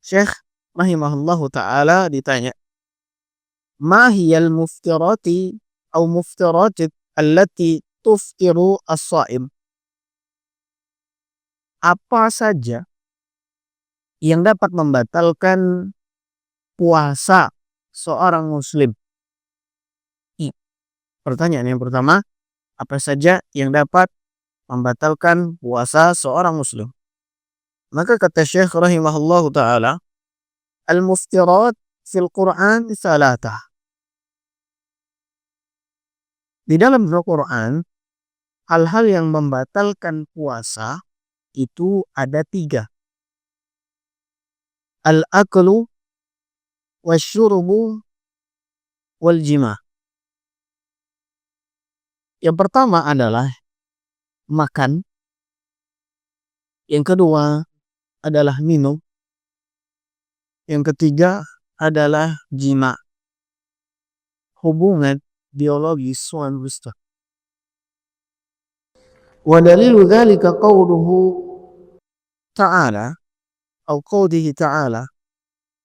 Syekh rahimahullahu taala ditanya, "Ma hiyal muftirati au muftiratit allati tuftiru as-shaim?" Apa saja yang dapat membatalkan puasa seorang muslim? I- Pertanyaan yang pertama, apa saja yang dapat membatalkan puasa seorang muslim? Maka kata Syekh rahimahullahu taala, al-muftirat fil Quran salatah. Di dalam Al-Quran, hal-hal yang membatalkan puasa itu ada 3. Al-aklu wasyurubu wal jima. Yang pertama adalah makan. Yang kedua adalah minum. Yang ketiga adalah jima. Hubungan biologis suami istri. Wa dalilu dzalika qauluhu ta'ala atau qaulihi ta'ala.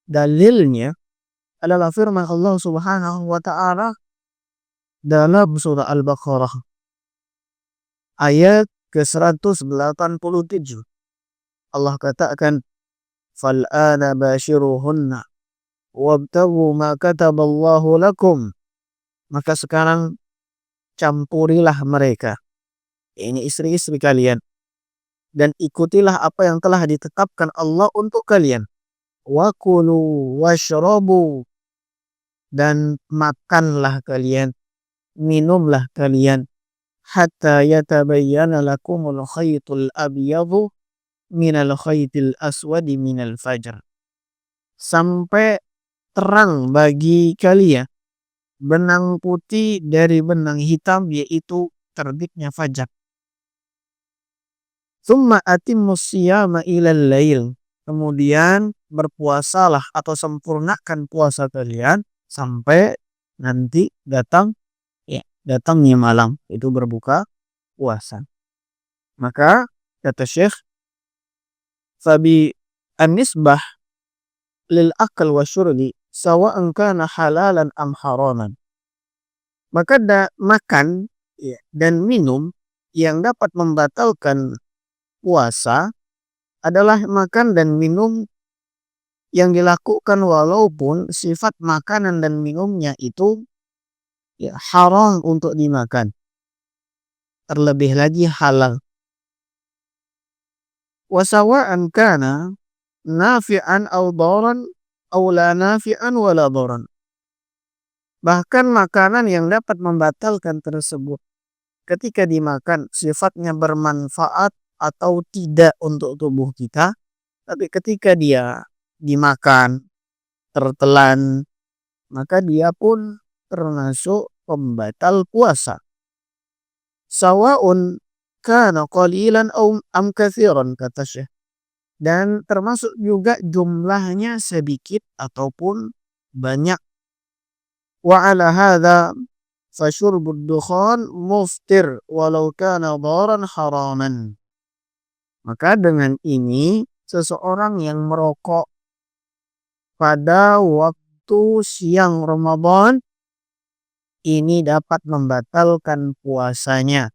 Dalilnya adalah firman Allah Subhanahu wa taala dalam surah Al-Baqarah ayat ke-187. Allah katakan, "Fal'ana bashiruhunna wabtaghu ma kataballahu lakum." Maka sekarang campurilah mereka, ini istri-istri kalian, dan ikutilah apa yang telah ditetapkan Allah untuk kalian. Wa kulu washrabu, dan makanlah kalian, minumlah kalian, hatta yatabayyana lakumul khaytul abyadu minal khaytil aswadi minal fajr. Sampai terang bagi kalian benang putih dari benang hitam, yaitu terbitnya fajar. Tsumma atimmus siyama ilal lail. Kemudian berpuasalah atau sempurnakan puasa kalian sampai nanti datangnya malam, itu berbuka puasa. Maka kata Syekh, fabi an-nisbah lil akal wa syurbi sawa'an kana halalan am haraman. Maka makan dan minum yang dapat membatalkan puasa adalah makan dan minum yang dilakukan walaupun sifat makanan dan minumnya itu haram untuk dimakan, terlebih lagi halal. Wasawa'an kana nafi'an aw daran aw la nafi'an wa la daran. Bahkan makanan yang dapat membatalkan tersebut, ketika dimakan sifatnya bermanfaat atau tidak untuk tubuh kita, tapi ketika dia dimakan tertelan, maka dia pun termasuk pembatal puasa. Sawa'un kana qalilan am katsiran, kata Syekh. Dan termasuk juga jumlahnya sedikit ataupun banyak. Wa ala hadza fasyurbud dukhan muftir walau kana daran haraman. Maka dengan ini seseorang yang merokok pada waktu siang Ramadan ini dapat membatalkan puasanya.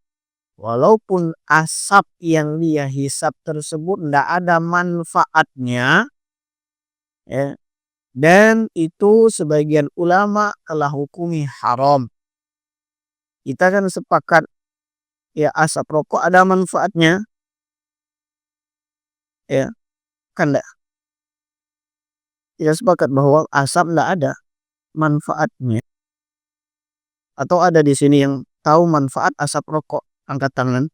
Walaupun asap yang dia hisap tersebut tidak ada manfaatnya, ya, dan itu sebagian ulama telah hukumi haram. Kita kan sepakat ya asap rokok ada manfaatnya, ya kan enggak? Kita sepakat bahwa asap tidak ada manfaatnya. Atau ada di sini yang tahu manfaat asap rokok? Angkat tangan.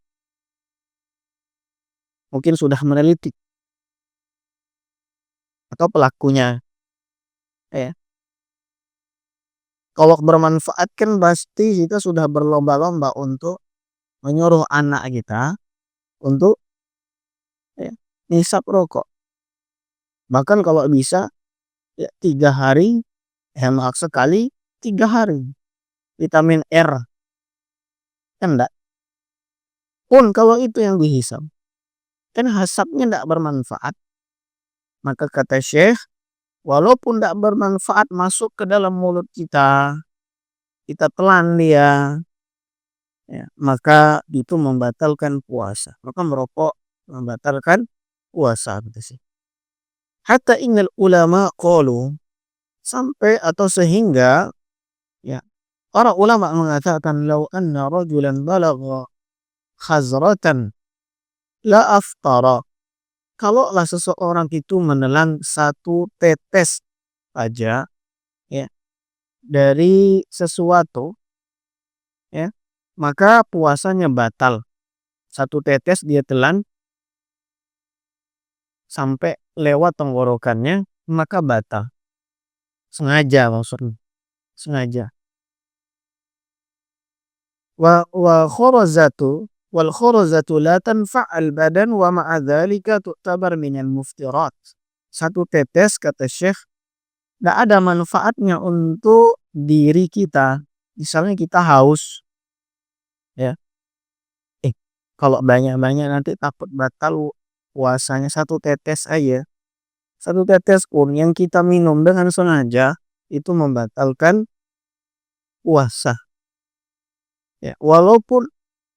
Mungkin sudah meneliti. Atau pelakunya. Ya. Kalau bermanfaat kan pasti kita sudah berlomba-lomba untuk menyuruh anak kita untuk ngisap rokok. Bahkan kalau bisa 3 hari, maaf sekali 3 hari. Vitamin R. Kan enggak? Pun kalau itu yang dihisap, kan asapnya tidak bermanfaat. Maka kata Syekh, walaupun tidak bermanfaat masuk ke dalam mulut kita, kita telan dia, ya, maka itu membatalkan puasa. Maka merokok membatalkan puasa, kata Syekh. Hatta innal ulama qalu, sampai atau sehingga, ya, para ulama mengatakan law anna rajulan balagha khazratan la aftara. Kalaulah seseorang itu menelan satu tetes saja, ya, dari sesuatu, ya, maka puasanya batal. Satu tetes dia telan sampai lewat tenggorokannya, maka batal. Sengaja maksudnya, sengaja. Wa khurazatu wal khurazatu la tanfa'al badan wa ma'a dzalika tu'tabar minal muftirat. Satu tetes, kata Syekh, tidak ada manfaatnya untuk diri kita. Misalnya kita haus, ya, kalau banyak-banyak nanti takut batal puasanya. Satu tetes aja, satu tetes pun yang kita minum dengan sengaja itu membatalkan puasa, ya, walaupun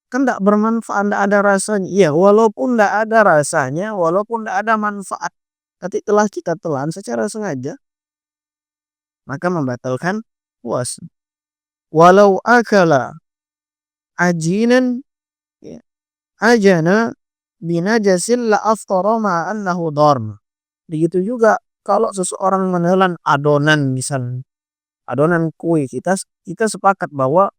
kan tidak bermanfaat, tidak ada rasanya. Ya, walaupun tidak ada rasanya, walaupun tidak ada manfaat, tapi telah kita telan secara sengaja, maka membatalkan puasa. Walau akala ajinan, ya, ajana binajasil la aftara ma annahu dharma. Begitu juga kalau seseorang menelan adonan, misalnya adonan kue, kita sepakat bahwa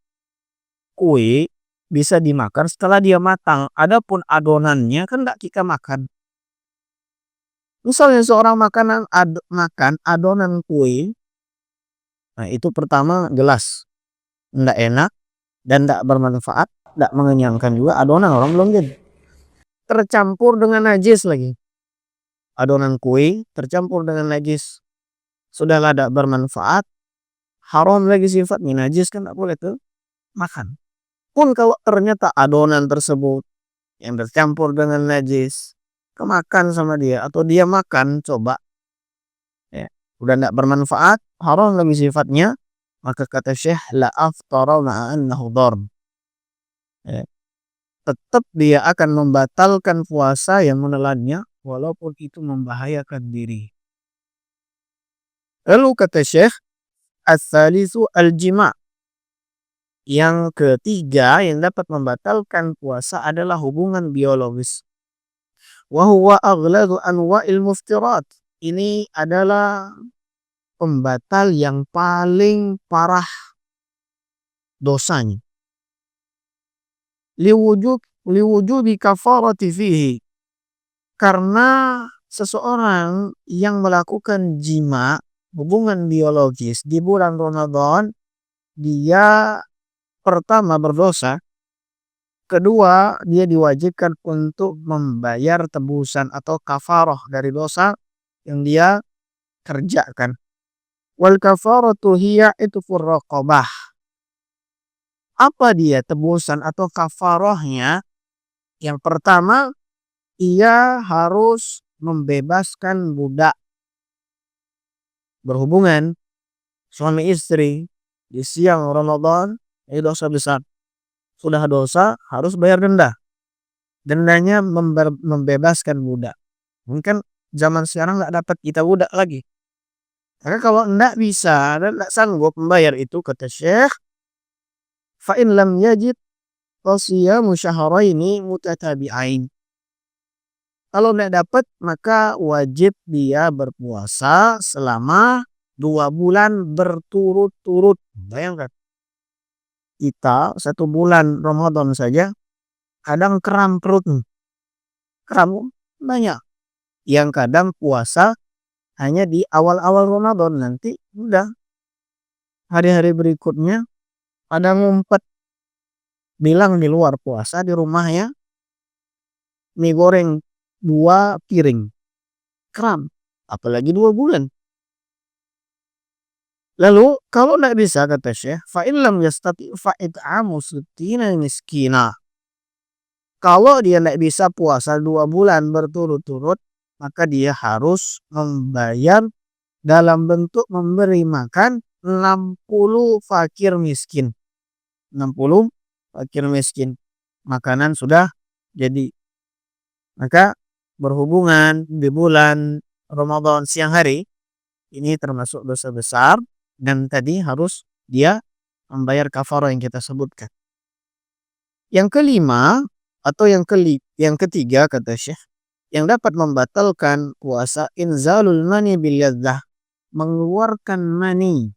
kue bisa dimakan setelah dia matang. Adapun adonannya kan tidak kita makan. Misalnya seorang makan adonan kue, nah itu pertama jelas tidak enak dan tidak bermanfaat, tidak mengenyangkan juga. Adonan orang belum jadi, tercampur dengan najis lagi. Adonan kue tercampur dengan najis, sudahlah tidak bermanfaat, haram lagi sifatnya, najis kan tidak boleh tuh makan. Pun kalau ternyata adonan tersebut yang tercampur dengan najis kemakan sama dia, atau dia makan coba, ya, udah tidak bermanfaat, haram lagi sifatnya, maka kata Syekh la aftara ma'a annahu dharm, ya, tetap dia akan membatalkan puasa yang menelannya walaupun itu membahayakan diri. Lalu kata Syekh, as-salisu al-jima'. Yang ketiga yang dapat membatalkan puasa adalah hubungan biologis. Wa huwa aghladu anwa'il muftirat. Ini adalah pembatal yang paling parah dosanya. Liwujubi kafarati fihi. Karena seseorang yang melakukan jima, hubungan biologis di bulan Ramadan, dia pertama berdosa, kedua dia diwajibkan untuk membayar tebusan atau kafarah dari dosa yang dia kerjakan. Wal kafaratu hiya itqur raqabah. Apa dia tebusan atau kafarahnya? Yang pertama, ia harus membebaskan budak. Berhubungan suami istri di siang Ramadan, ini dosa besar. Sudah dosa, harus bayar denda. Dendanya membebaskan budak. Mungkin zaman sekarang nggak dapat kita budak lagi. Karena kalau tidak bisa dan tidak sanggup membayar itu, kata Syekh, fa in lam yajid fasiyamu syahraini mutatabi'ain. Kalau tidak dapat, maka wajib dia berpuasa selama 2 bulan berturut-turut. Bayangkan, kita 1 bulan Ramadan saja kadang kram perut, kram banyak. Yang kadang puasa hanya di awal-awal Ramadan, nanti udah hari-hari berikutnya pada ngumpet, bilang di luar puasa, di rumahnya mie goreng 2 piring, kram, apalagi 2 bulan. Lalu kalau tidak bisa, kata Syekh, fa in lam yastati fa it'amu sittina miskina. Kalau dia tidak bisa puasa 2 bulan berturut-turut, maka dia harus membayar dalam bentuk memberi makan 60 fakir miskin. 60 fakir miskin. Makanan sudah jadi. Maka berhubungan di bulan Ramadan siang hari ini termasuk dosa besar, dan tadi harus dia membayar kafarah yang kita sebutkan. Yang kelima atau yang ketiga kata Syekh, yang dapat membatalkan puasa inzalul mani bil ladzah, mengeluarkan mani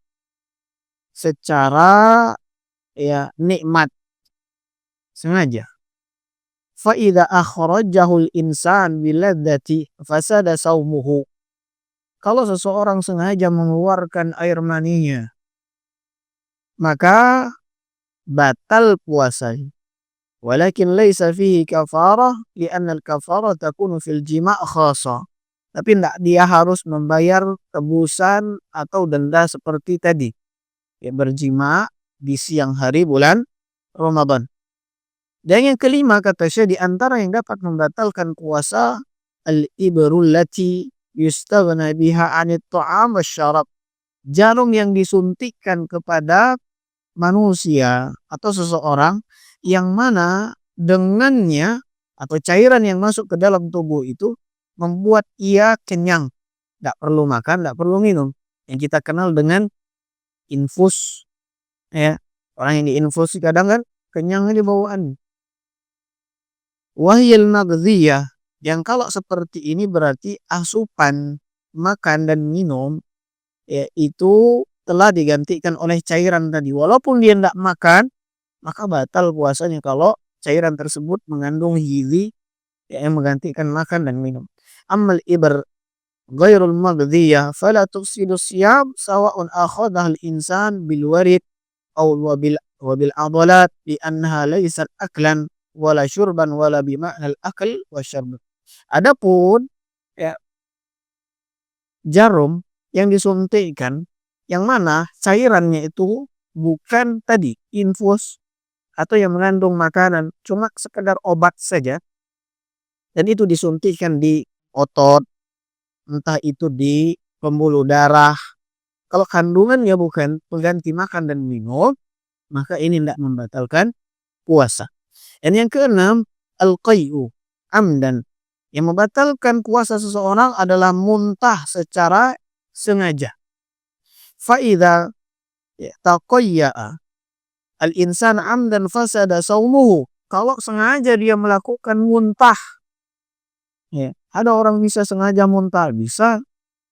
secara nikmat sengaja. Fa idza akhrajahu al-insan bil ladzati fasada saumuhu. Kalau seseorang sengaja mengeluarkan air maninya, maka batal puasanya. Walakin laisa fihi kafarah li'anna al-kafarah takunu fil jima' khassa. Tapi tidak, dia harus membayar tebusan atau denda seperti tadi. Berjima di siang hari bulan Ramadan. Dan yang kelima kata Syekh, di antara yang dapat membatalkan puasa al-ibrul lati yustaghna biha 'anit ta'am wasyarab. Jarum yang disuntikkan kepada manusia atau seseorang yang mana dengannya atau cairan yang masuk ke dalam tubuh itu membuat ia kenyang, tidak perlu makan, tidak perlu minum, yang kita kenal dengan infus, orang yang diinfus kadang kan kenyang di bawaan. Wahyil maghdiyah, yang kalau seperti ini berarti asupan makan dan minum itu telah digantikan oleh cairan tadi. Walaupun dia tidak makan, maka batal puasanya kalau cairan tersebut mengandung gizi yang menggantikan makan dan minum. Ammal ibar ghairul maghdiyah fala tufsidu siyam sawa'un akhadha al-insan bil warid aw bil adalat li annaha laysat aklan wala syurban wala bima'na al-akl wa syarb. Adapun jarum yang disuntikkan yang mana cairannya itu bukan tadi infus atau yang mengandung makanan, cuma sekedar obat saja, dan itu disuntikkan di otot, entah itu di pembuluh darah. Kalau kandungannya bukan pengganti makan dan minum, maka ini tidak membatalkan puasa. Dan yang keenam, al-qay'u amdan, yang membatalkan puasa seseorang adalah muntah secara sengaja. Fa'idha taqayya'a al-insan amdan fasada saumuhu. Kalau sengaja dia melakukan muntah, ada orang bisa sengaja muntah, bisa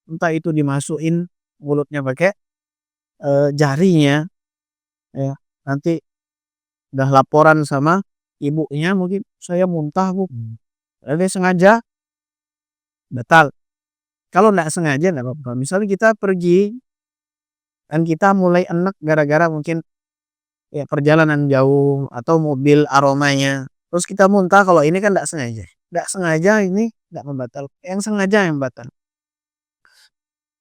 entah itu dimasukin mulutnya pakai jarinya, nanti udah laporan sama ibunya, mungkin saya muntah bu, dia sengaja, batal. Kalau tidak sengaja tidak apa-apa. Misalnya kita pergi dan kita mulai enak gara-gara mungkin perjalanan jauh atau mobil aromanya, terus kita muntah, kalau ini kan tidak sengaja ini tidak membatal, yang sengaja yang batal.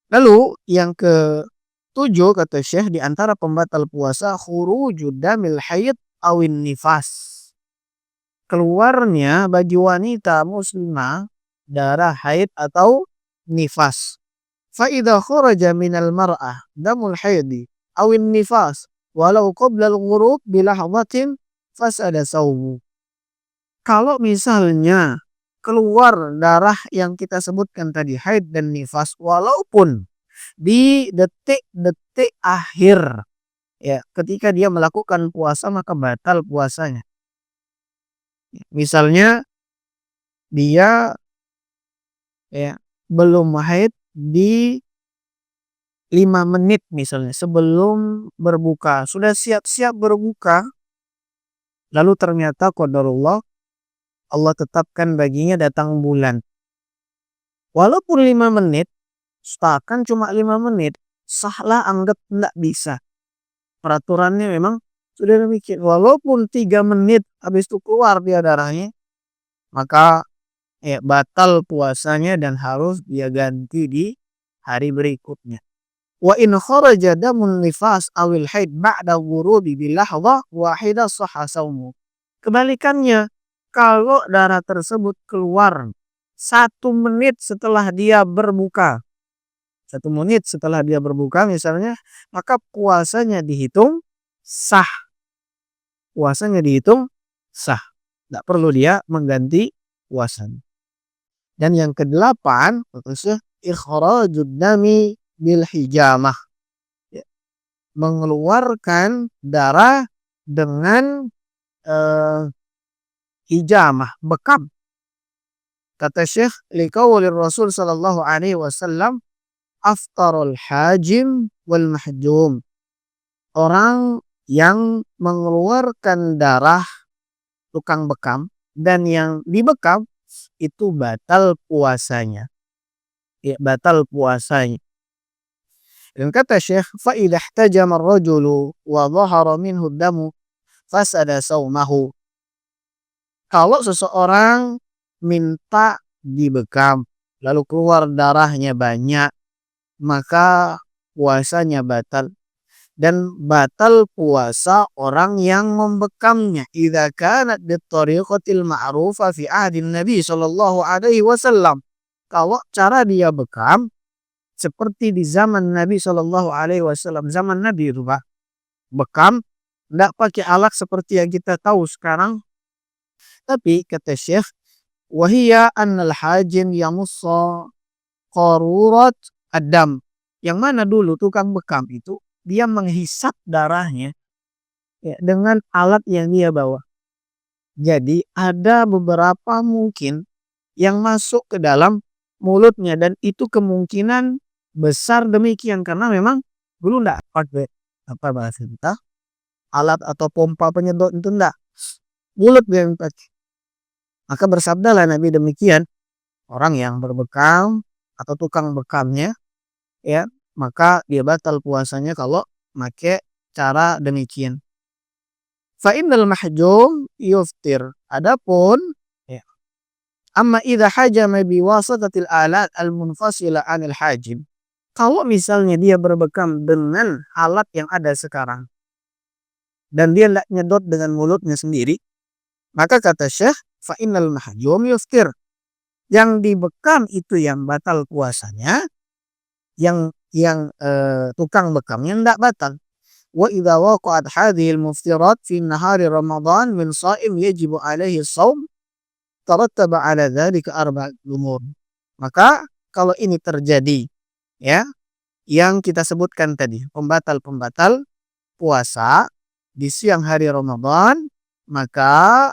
Lalu yang ke-7 kata Syekh, di antara pembatal puasa khurujud damil haid awin nifas, keluarnya bagi wanita muslimah darah haid atau nifas. Fa idza kharaja minal mar'ah damul haidi awin nifas walau qabla al-ghurub bilahzatin fasada saumu. Kalau misalnya keluar darah yang kita sebutkan tadi, haid dan nifas, walaupun di detik-detik akhir ketika dia melakukan puasa, maka batal puasanya. Misalnya dia belum haid di 5 menit misalnya sebelum berbuka, sudah siap-siap berbuka, lalu ternyata qadarullah Allah tetapkan baginya datang bulan. Walaupun 5 menit, setakan cuma 5 menit, sahlah anggap tidak bisa. Peraturannya memang sudah demikian. Walaupun 3 menit habis itu keluar dia darahnya, maka batal puasanya dan harus dia ganti di hari berikutnya. Wa in kharaja damun nifas awil haid ba'da ghurubi bilahzah wahidah sahha saumu. Kebalikannya, kalau darah tersebut keluar 1 menit setelah dia berbuka. 1 menit setelah dia berbuka misalnya, maka puasanya dihitung sah. Puasanya dihitung sah. Tidak perlu dia mengganti puasanya. Dan yang kedelapan, ikhrajud dami bil hijamah. Ya, mengeluarkan darah dengan hijamah, bekam. Kata Syekh, liqaulir Rasul sallallahu alaihi wasallam, aftarul hajim wal mahjum. Orang yang mengeluarkan darah tukang bekam dan yang dibekam itu batal puasanya. Ya, batal puasanya. Dan kata Syekh, fa idza ihtajama ar-rajulu wa dhahara minhu ad-damu fasada saumahu. Kalau seseorang minta dibekam lalu keluar darahnya banyak, maka puasanya batal. Dan batal puasa orang yang membekamnya idza kanat bittariqatil ma'rufa fi ahdin Nabi sallallahu alaihi wasallam. Kalau cara dia bekam seperti di zaman Nabi sallallahu alaihi wasallam, zaman Nabi itu Pak, bekam tidak pakai alat seperti yang kita tahu sekarang. Tapi kata Syekh, wahiyya annal hajim yamussa qarurat adam. Yang mana dulu tukang bekam itu dia menghisap darahnya ya, dengan alat yang dia bawa. Jadi ada beberapa mungkin yang masuk ke dalam mulutnya dan itu kemungkinan besar demikian karena memang dulu enggak pakai apa bahasa kita alat atau pompa penyedot itu enggak, mulut dia yang pakai. Maka bersabdalah Nabi demikian, orang yang berbekam atau tukang bekamnya ya, maka dia batal puasanya kalau make cara demikian. Fa innal mahjum yuftir. Adapun ya, amma idza hajama bi wasatatil alat al munfasila anil hajim. Kalau misalnya dia berbekam dengan alat yang ada sekarang dan dia tidak nyedot dengan mulutnya sendiri, maka kata Syekh, fa innal mahjum yuftir. Yang dibekam itu yang batal puasanya, yang tukang bekamnya tidak batal. Wa idza waqa'at hadhihi al-muftirat fi nahari Ramadan min sha'im yajibu alaihi shaum tarattaba ala dzalika arba'at umur. Maka kalau ini terjadi ya, yang kita sebutkan tadi, pembatal-pembatal puasa di siang hari Ramadan, maka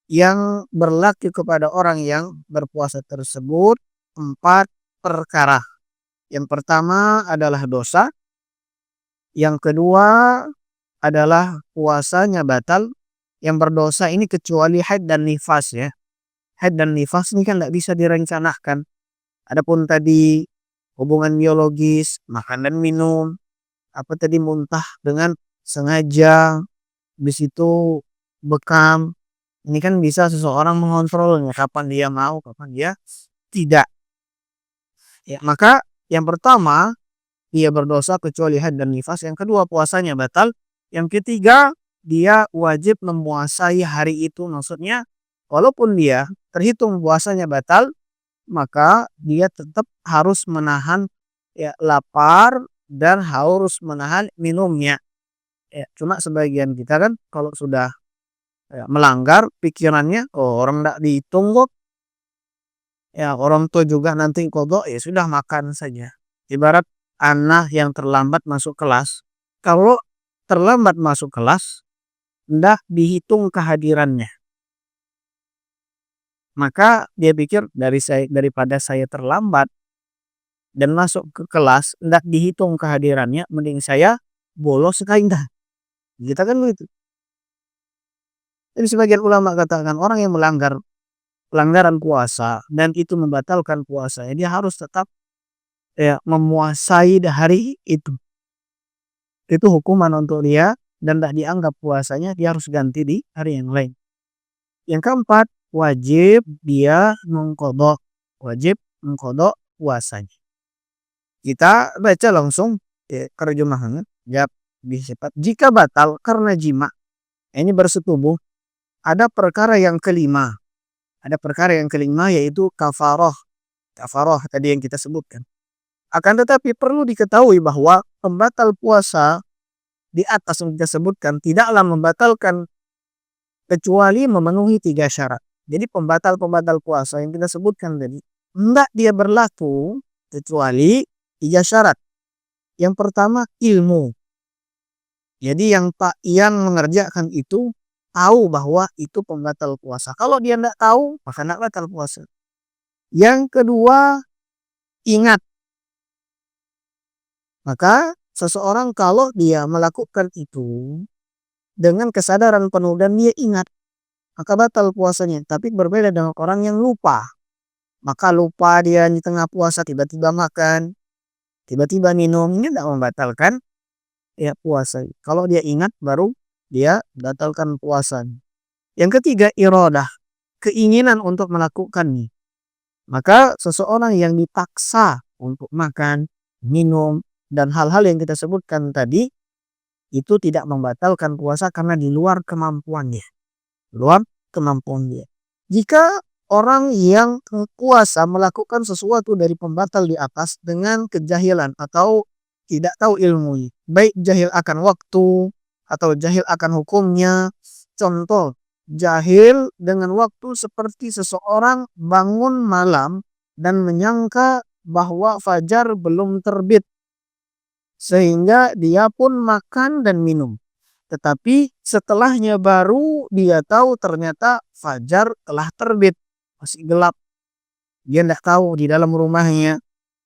yang berlaku kepada orang yang berpuasa tersebut 4 perkara. Yang pertama adalah dosa. Yang kedua adalah puasanya batal. Yang berdosa ini kecuali haid dan nifas ya. Haid dan nifas ini kan tidak bisa direncanakan. Adapun tadi hubungan biologis, makan dan minum, apa tadi muntah dengan sengaja, habis itu bekam. Ini kan bisa seseorang mengontrolnya kapan dia mau, kapan dia tidak. Ya, maka yang pertama dia berdosa kecuali haid dan nifas. Yang kedua puasanya batal. Yang ketiga dia wajib memuasai hari itu. Maksudnya walaupun dia terhitung puasanya batal, maka dia tetap harus menahan ya, lapar dan harus menahan minumnya. Ya, cuma sebagian kita kan kalau sudah ya, melanggar pikirannya, oh orang tidak dihitung kok. Ya orang tua juga nanti kodok ya sudah makan saja. Ibarat anak yang terlambat masuk kelas. Kalau terlambat masuk kelas, tidak dihitung kehadirannya. Maka dia pikir daripada saya terlambat dan masuk ke kelas, tidak dihitung kehadirannya, mending saya bolos sekalian. Kita kan begitu. Jadi sebagian ulama katakan orang yang melanggar pelanggaran puasa dan itu membatalkan puasanya, dia harus tetap ya, memuasai hari itu. Itu hukuman untuk dia dan tidak dianggap puasanya, dia harus ganti di hari yang lain. Yang keempat, wajib dia mengqadha. Wajib mengqadha puasanya. Kita baca langsung ya, terjemahannya. Ya, disifat jika batal karena jima, ini bersetubuh, ada perkara yang kelima. Ada perkara yang kelima yaitu kafaroh. Kafaroh tadi yang kita sebutkan. Akan tetapi perlu diketahui bahwa pembatal puasa di atas yang kita sebutkan tidaklah membatalkan kecuali memenuhi 3 syarat. Jadi pembatal-pembatal puasa yang kita sebutkan tadi, hendak dia berlaku kecuali 3 syarat. Yang pertama ilmu. Jadi yang mengerjakan itu tahu bahwa itu pembatal puasa. Kalau dia tidak tahu, maka tidak batal puasa. Yang kedua ingat. Maka seseorang kalau dia melakukan itu dengan kesadaran penuh dan dia ingat, maka batal puasanya. Tapi berbeda dengan orang yang lupa. Maka lupa dia di tengah puasa tiba-tiba makan, tiba-tiba minum, ini tidak membatalkan ya puasa. Kalau dia ingat baru dia batalkan puasa. Yang ketiga iradah, keinginan untuk melakukannya. Maka seseorang yang dipaksa untuk makan, minum, dan hal-hal yang kita sebutkan tadi itu tidak membatalkan puasa karena di luar kemampuannya. Luar kemampuan dia. Jika orang yang puasa melakukan sesuatu dari pembatal di atas dengan kejahilan atau tidak tahu ilmu, baik jahil akan waktu atau jahil akan hukumnya. Contoh, jahil dengan waktu seperti seseorang bangun malam dan menyangka bahwa fajar belum terbit, sehingga dia pun makan dan minum. Tetapi setelahnya baru dia tahu ternyata fajar telah terbit. Masih gelap. Dia tidak tahu di dalam rumahnya.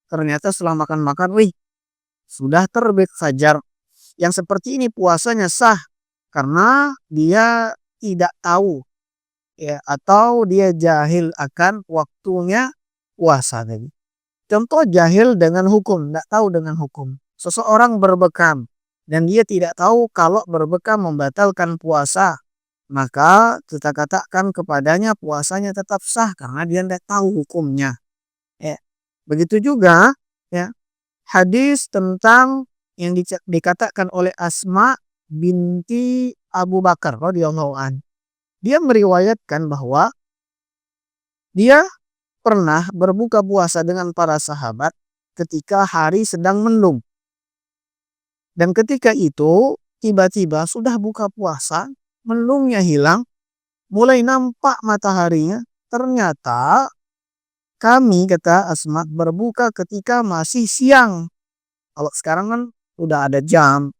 Ternyata setelah makan-makan, wih, sudah terbit fajar. Yang seperti ini puasanya sah. Karena dia tidak tahu. Ya, atau dia jahil akan waktunya puasa tadi. Contoh jahil dengan hukum. Tidak tahu dengan hukum. Seseorang berbekam dan dia tidak tahu kalau berbekam membatalkan puasa, maka kita katakan kepadanya puasanya tetap sah karena dia tidak tahu hukumnya. Ya. Begitu juga ya, hadis tentang yang dikatakan oleh Asma binti Abu Bakar radhiyallahu an. Dia meriwayatkan bahwa dia pernah berbuka puasa dengan para sahabat ketika hari sedang mendung. Dan ketika itu tiba-tiba sudah buka puasa, mendungnya hilang, mulai nampak mataharinya. Ternyata kami, kata Asma, berbuka ketika masih siang. Kalau sekarang kan udah ada jam,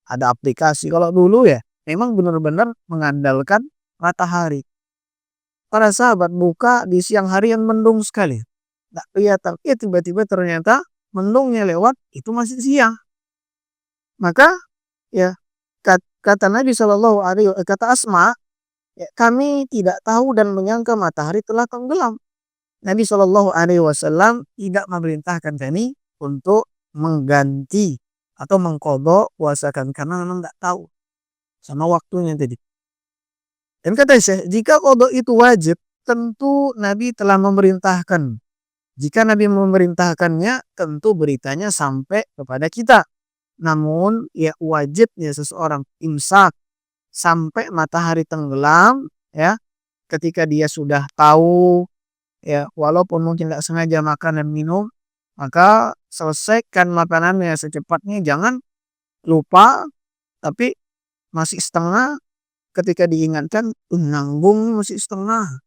ada aplikasi. Kalau dulu ya memang benar-benar mengandalkan matahari. Para sahabat buka di siang hari yang mendung sekali. Tidak kelihatan. Ya tiba-tiba ternyata mendungnya lewat, itu masih siang. Maka ya kata Nabi SAW, kata Asma, ya, kami tidak tahu dan menyangka matahari telah tenggelam. Nabi SAW tidak memerintahkan kami untuk mengganti atau mengqadha puasa kan karena memang tidak tahu sama waktunya tadi. Dan kata Syekh, jika qadha itu wajib, tentu Nabi telah memerintahkan. Jika Nabi memerintahkannya, tentu beritanya sampai kepada kita. Namun ya wajibnya seseorang imsak sampai matahari tenggelam ya, ketika dia sudah tahu ya, walaupun mungkin tidak sengaja makan dan minum, maka selesaikan makanannya secepatnya, jangan lupa. Tapi masih setengah, ketika diingatkan nanggung masih setengah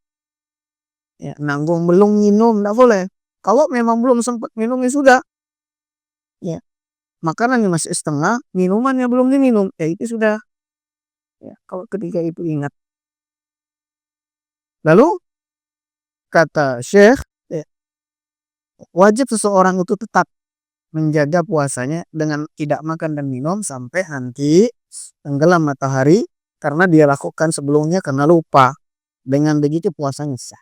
ya, nanggung belum minum, tidak boleh. Kalau memang belum sempat minum ya sudah ya, makanannya masih setengah, minumannya belum diminum, ya itu sudah ya, kalau ketika itu ingat. Lalu kata Syekh, ya, wajib seseorang itu tetap menjaga puasanya dengan tidak makan dan minum sampai nanti tenggelam matahari, karena dia lakukan sebelumnya karena lupa. Dengan begitu puasanya sah.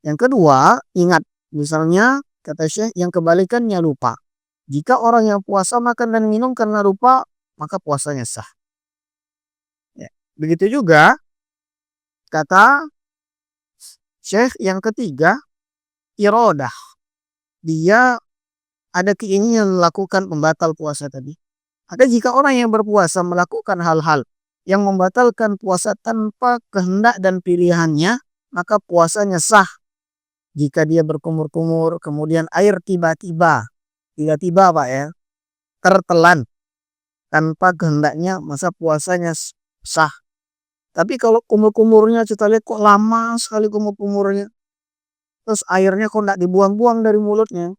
Yang kedua, ingat, misalnya kata Syekh yang kebalikannya lupa. Jika orang yang puasa makan dan minum karena lupa, maka puasanya sah. Ya. Begitu juga kata Syekh yang ketiga, iradah. Dia ada keinginan melakukan pembatal puasa tadi. Maka jika orang yang berpuasa melakukan hal-hal yang membatalkan puasa tanpa kehendak dan pilihannya, maka puasanya sah. Jika dia berkumur-kumur, kemudian air tiba-tiba Pak ya, tertelan tanpa kehendaknya, masa puasanya sah. Tapi kalau kumur-kumurnya kita lihat kok lama sekali kumur-kumurnya, terus airnya kok nggak dibuang-buang dari mulutnya,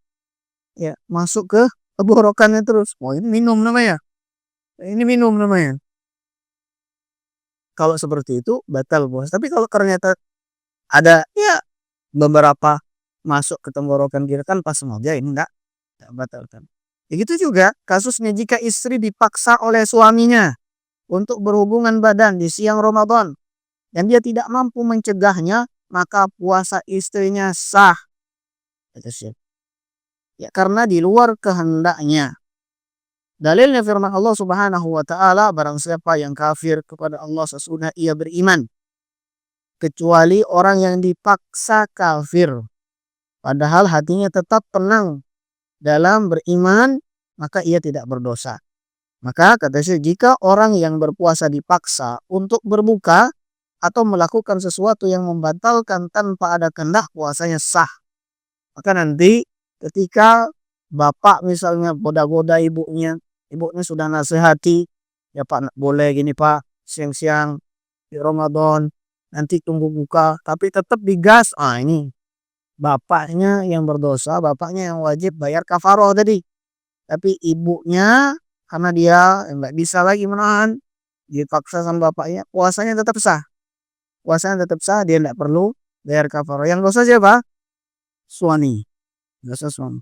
ya masuk ke tenggorokannya terus. Oh ini minum namanya. Ini minum namanya. Kalau seperti itu batal puasa. Tapi kalau ternyata ada ya beberapa masuk ke tenggorokan kita kan pas sengaja, ini enggak batalkan. Begitu juga kasusnya jika istri dipaksa oleh suaminya untuk berhubungan badan di siang Ramadan dan dia tidak mampu mencegahnya, maka puasa istrinya sah. Ya karena di luar kehendaknya. Dalilnya firman Allah Subhanahu wa taala, barang siapa yang kafir kepada Allah sesudah ia beriman, kecuali orang yang dipaksa kafir padahal hatinya tetap tenang dalam beriman, maka ia tidak berdosa. Maka kata saya, jika orang yang berpuasa dipaksa untuk berbuka atau melakukan sesuatu yang membatalkan tanpa ada kehendak, puasanya sah. Maka nanti ketika bapak misalnya goda-goda ibunya sudah nasihati, ya Pak nggak boleh gini Pak, siang-siang di Ramadan, nanti tunggu buka, tapi tetap digas. Ini bapaknya yang berdosa, bapaknya yang wajib bayar kafaroh tadi. Tapi ibunya karena dia nggak bisa lagi menahan, dipaksa sama bapaknya, puasanya tetap sah. Puasanya tetap sah, dia nggak perlu bayar kafaroh. Yang dosa siapa? Suami. Dosa suami.